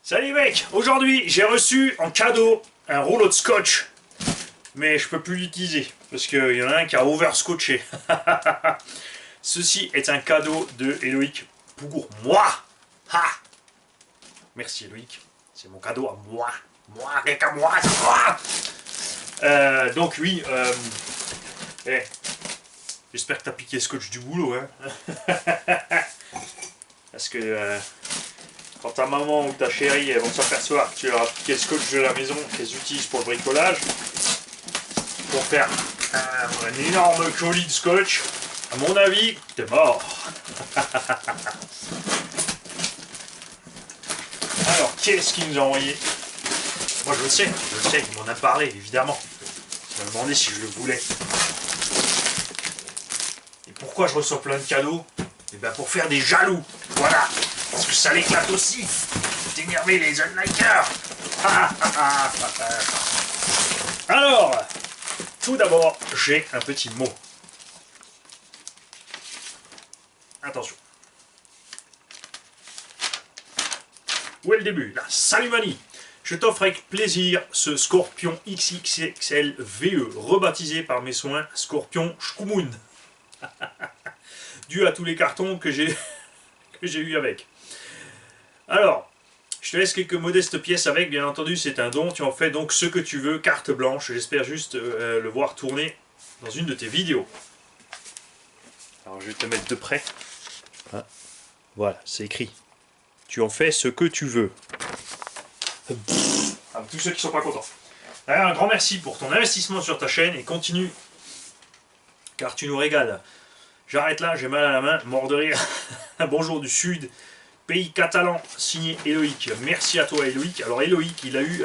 Salut mec, aujourd'hui j'ai reçu en cadeau un rouleau de scotch. Mais je peux plus l'utiliser parce qu'il y en a un qui a overscotché. Ceci est un cadeau de Éloïc pour moi. Ha! Merci Éloïc, c'est mon cadeau à moi. Moi, rien qu'à moi, c'est moi. Donc oui, j'espère que t'as piqué le scotch du boulot. Hein. Parce que quand ta maman ou ta chérie elles vont s'apercevoir que tu leur as piqué le scotch de la maison qu'elles utilisent pour le bricolage, pour faire un énorme colis de scotch, à mon avis, t'es mort. Alors, qu'est-ce qu'il nous a envoyé? Moi je le sais, il m'en a parlé, évidemment. Il m'a demandé si je le voulais. Et pourquoi je reçois plein de cadeaux? Et bien pour faire des jaloux, voilà. Parce que ça l'éclate aussi. D'énerver les unlikers. Alors, tout d'abord, j'ai un petit mot. Attention. Où est le début? Là, salut Mani. Je t'offre avec plaisir ce Scorpion XXL VE, rebaptisé par mes soins Scorpion Shkumun. Dû à tous les cartons que j'ai eu avec. Alors, je te laisse quelques modestes pièces avec, bien entendu, c'est un don, tu en fais donc ce que tu veux, carte blanche, j'espère juste le voir tourner dans une de tes vidéos. Alors je vais te mettre de près. Ah, voilà, c'est écrit. Tu en fais ce que tu veux. À tous ceux qui sont pas contents. Alors, un grand merci pour ton investissement sur ta chaîne et continue, car tu nous régales. J'arrête là, j'ai mal à la main, mort de rire. Bonjour du Sud. Pays catalan, signé Éloïc. Merci à toi Éloïc. Alors Éloïc, il a eu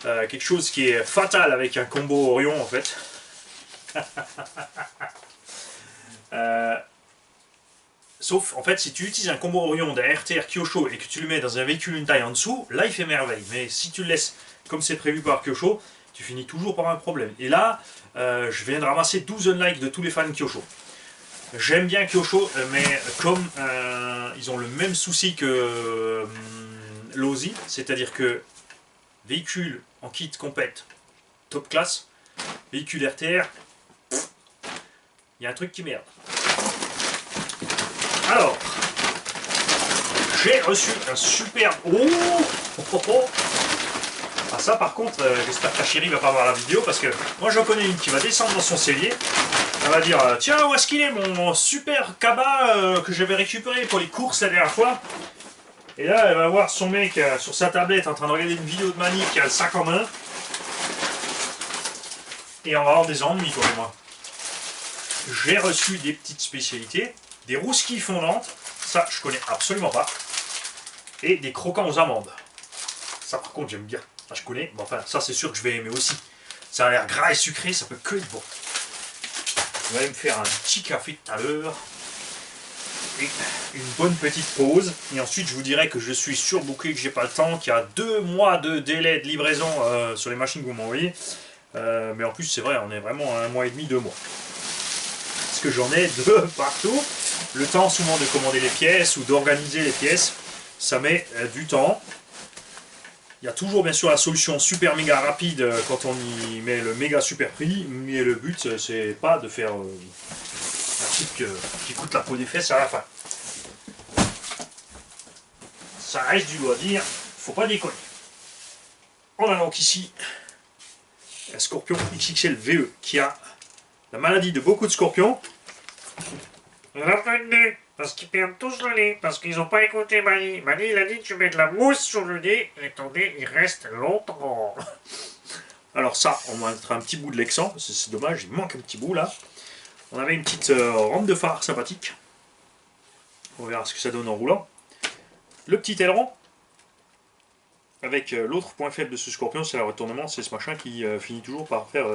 quelque chose qui est fatal avec un combo Orion en fait. Sauf en fait si tu utilises un combo Orion d'un RTR Kyosho et que tu le mets dans un véhicule une taille en dessous, là il fait merveille. Mais si tu le laisses comme c'est prévu par Kyosho, tu finis toujours par un problème. Et là, je viens de ramasser 12 unlikes de tous les fans Kyosho. J'aime bien Kyosho, mais comme ils ont le même souci que Lozi, c'est-à-dire que véhicule en kit compète top classe, véhicule RTR, il y a un truc qui merde. Alors, j'ai reçu un super... Ah ça par contre, j'espère que ta chérie va pas voir la vidéo, parce que moi j'en connais une qui va descendre dans son cellier. Elle va dire, tiens, où est-ce qu'il est mon super cabas que j'avais récupéré pour les courses la dernière fois? Et là, elle va voir son mec sur sa tablette en train de regarder une vidéo de Mani qui a le sac en main. Et on va avoir des ennuis, toi et moi. J'ai reçu des petites spécialités, des rousquilles fondantes, ça je connais absolument pas, et des croquants aux amandes. Ça par contre j'aime bien, ça je connais, mais enfin ça c'est sûr que je vais aimer aussi. Ça a l'air gras et sucré, ça peut que être bon. Je vais me faire un petit café tout à l'heure et une bonne petite pause. Et ensuite, je vous dirai que je suis surbooké, que j'ai pas le temps, qu'il y a 2 mois de délai de livraison sur les machines que vous m'envoyez. Mais en plus, c'est vrai, on est vraiment à 1 mois et demi, 2 mois. Parce que j'en ai de partout. Le temps souvent de commander les pièces ou d'organiser les pièces, ça met du temps. Il y a toujours bien sûr la solution super méga rapide quand on y met le méga super prix, mais le but c'est pas de faire un truc qui coûte la peau des fesses à la fin. Ça reste du loisir, faut pas déconner. On a donc ici un Scorpion XXL VE qui a la maladie de beaucoup de scorpions. La fin de nez, parce qu'ils perdent tous le nez, parce qu'ils n'ont pas écouté Mani. Mani, il a dit tu mets de la mousse sur le nez et ton nez il reste longtemps. Alors ça, on va mettre un petit bout de Lexan, c'est dommage, il manque un petit bout là. On avait une petite rampe de phare sympathique. On verra ce que ça donne en roulant. Le petit aileron, avec l'autre point faible de ce Scorpion, c'est le retournement, c'est ce machin qui finit toujours par faire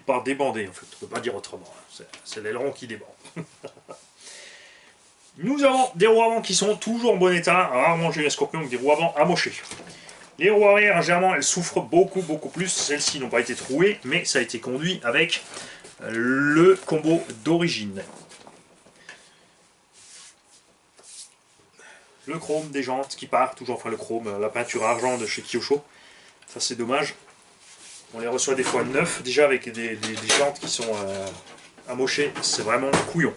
par débander en fait, on ne peut pas dire autrement, c'est l'aileron qui débande. Nous avons des roues avant qui sont toujours en bon état, rarement j'ai les Scorpions avec des roues avant amochées. Les roues arrière, généralement, elles souffrent beaucoup plus, celles-ci n'ont pas été trouées, mais ça a été conduit avec le combo d'origine. le chrome des jantes qui part toujours, enfin le chrome, la peinture argent de chez Kyosho. Ça c'est dommage. On les reçoit des fois neufs, déjà avec des jantes qui sont amochées, c'est vraiment couillon.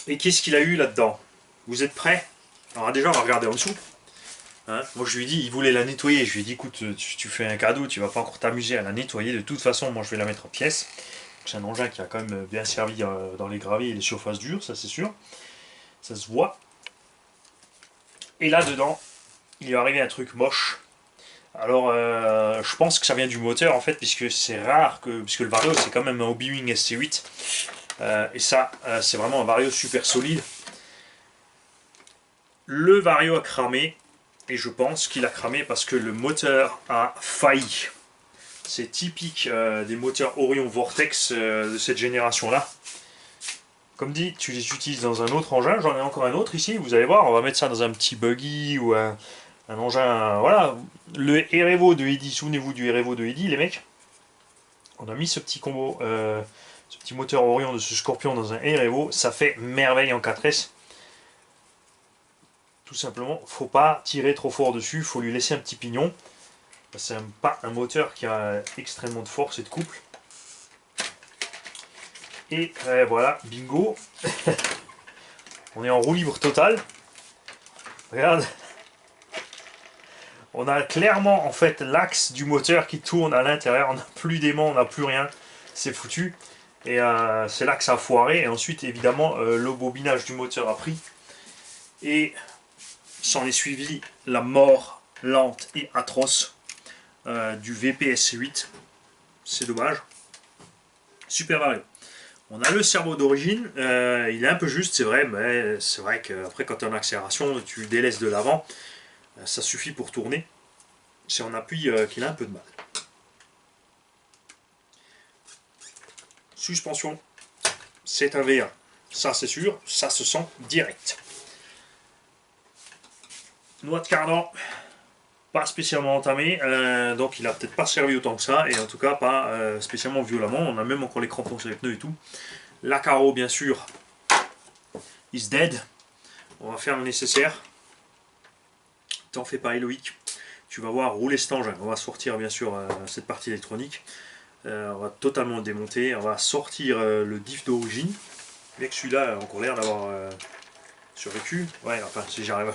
Et qu'est-ce qu'il a eu là-dedans? Vous êtes prêts? Alors déjà on va regarder en dessous. Hein, moi je lui ai dit, il voulait la nettoyer, je lui ai dit écoute, tu fais un cadeau, tu vas pas encore t'amuser à la nettoyer, de toute façon moi je vais la mettre en pièces. C'est un engin qui a quand même bien servi dans les gravés et les surfaces dures, ça c'est sûr. Ça se voit. Et là dedans, il lui est arrivé un truc moche. Alors je pense que ça vient du moteur en fait, puisque c'est rare que. Puisque le Vario c'est quand même un Hobby-Wing SC8. Et ça, c'est vraiment un Vario super solide. Le Vario a cramé. Et je pense qu'il a cramé parce que le moteur a failli. C'est typique des moteurs Orion Vortex de cette génération-là. Comme dit, tu les utilises dans un autre engin. J'en ai encore un autre ici. Vous allez voir, on va mettre ça dans un petit buggy ou un engin. Voilà. Le Erevo de Eddy. Souvenez-vous du Erevo de Eddy, les mecs. On a mis ce petit combo, ce petit moteur Orion de ce Scorpion dans un Erevo. Ça fait merveille en 4S. Tout simplement, faut pas tirer trop fort dessus. Faut lui laisser un petit pignon. C'est pas un moteur qui a extrêmement de force et de couple. Et voilà, bingo. On est en roue libre totale. Regarde. On a clairement en fait l'axe du moteur qui tourne à l'intérieur. On n'a plus d'aimant, on n'a plus rien. C'est foutu. Et c'est là que ça a foiré. Et ensuite, évidemment, le bobinage du moteur a pris. Et s'en est suivi la mort lente et atroce du VPSC8. C'est dommage. Super Vario. On a le cerveau d'origine, il est un peu juste, c'est vrai, mais c'est vrai qu'après quand tu es en accélération, tu délaisses de l'avant, ça suffit pour tourner. C'est en appui qu'il a un peu de mal. Suspension, c'est un V1, ça c'est sûr, ça se sent direct. Noix de cardan, pas spécialement entamé, donc il a peut-être pas servi autant que ça, et en tout cas pas spécialement violemment. On a même encore les crampons sur les pneus et tout. La carreau, bien sûr, is dead. On va faire le nécessaire. T'en fais pas, Eloïc. Tu vas voir rouler cet engin. On va sortir bien sûr cette partie électronique. On va totalement le démonter. On va sortir le diff d'origine. Bien que celui-là a encore l'air d'avoir survécu. Ouais, enfin si j'arrive,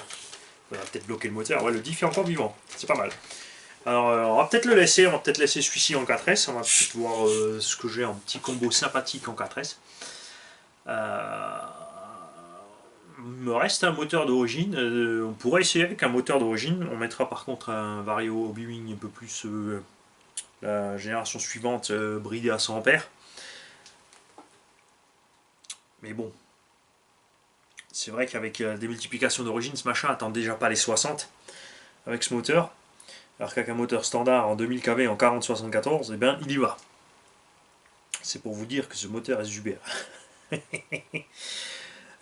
on va peut-être bloquer le moteur. Ouais, le diff est encore vivant. C'est pas mal. Alors on va peut-être le laisser. On va peut-être laisser celui-ci en 4S. On va peut-être voir ce que j'ai en petit combo sympathique en 4S. Il me reste un moteur d'origine. On pourrait essayer avec un moteur d'origine. On mettra par contre un Vario Hobby-Wing un peu plus la génération suivante, bridé à 100 ampères. Mais bon, c'est vrai qu'avec la démultiplication d'origine, ce machin attend déjà pas les 60 avec ce moteur. Alors qu'avec un moteur standard en 2000 kV en 40-74, eh ben, il y va. C'est pour vous dire que ce moteur est super.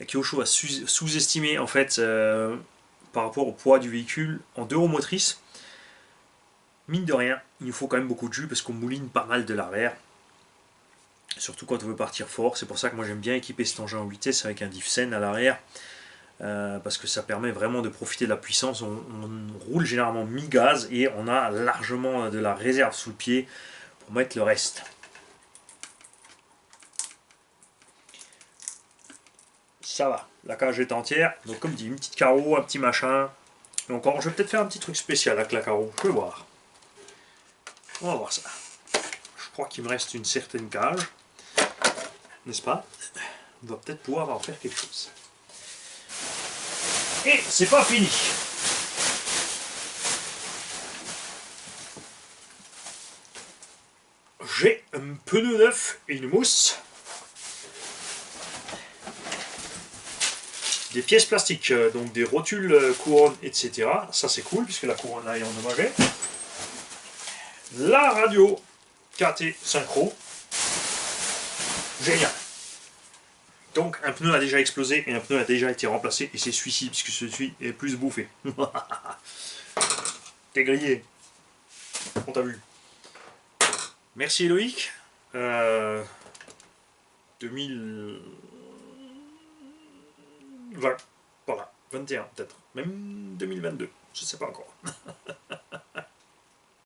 Kyosho a sous-estimé en fait par rapport au poids du véhicule en 2 roues motrices. Mine de rien, il nous faut quand même beaucoup de jus parce qu'on mouline pas mal de l'arrière. Surtout quand on veut partir fort. C'est pour ça que moi j'aime bien équiper cet engin en vitesse avec un diff Sen à l'arrière. Parce que ça permet vraiment de profiter de la puissance. On roule généralement mi-gaz et on a largement de la réserve sous le pied pour mettre le reste. Ça va, la cage est entière. Donc comme dit, une petite carreau, un petit machin. Et encore, je vais peut-être faire un petit truc spécial avec la carreau. Je vais voir. On va voir ça. Je crois qu'il me reste une certaine cage. N'est-ce pas? On va peut-être pouvoir en faire quelque chose. Et c'est pas fini. J'ai un pneu neuf et une mousse. Des pièces plastiques, donc des rotules, couronnes, etc. Ça c'est cool puisque la couronne là est endommagée. La radio KT synchro. Génial. Donc un pneu a déjà explosé et un pneu a déjà été remplacé et c'est celui-ci puisque celui est plus bouffé. T'es grillé. On t'a vu. Merci Loïc. 2020. Voilà. 21 peut-être, même 2022, je sais pas encore.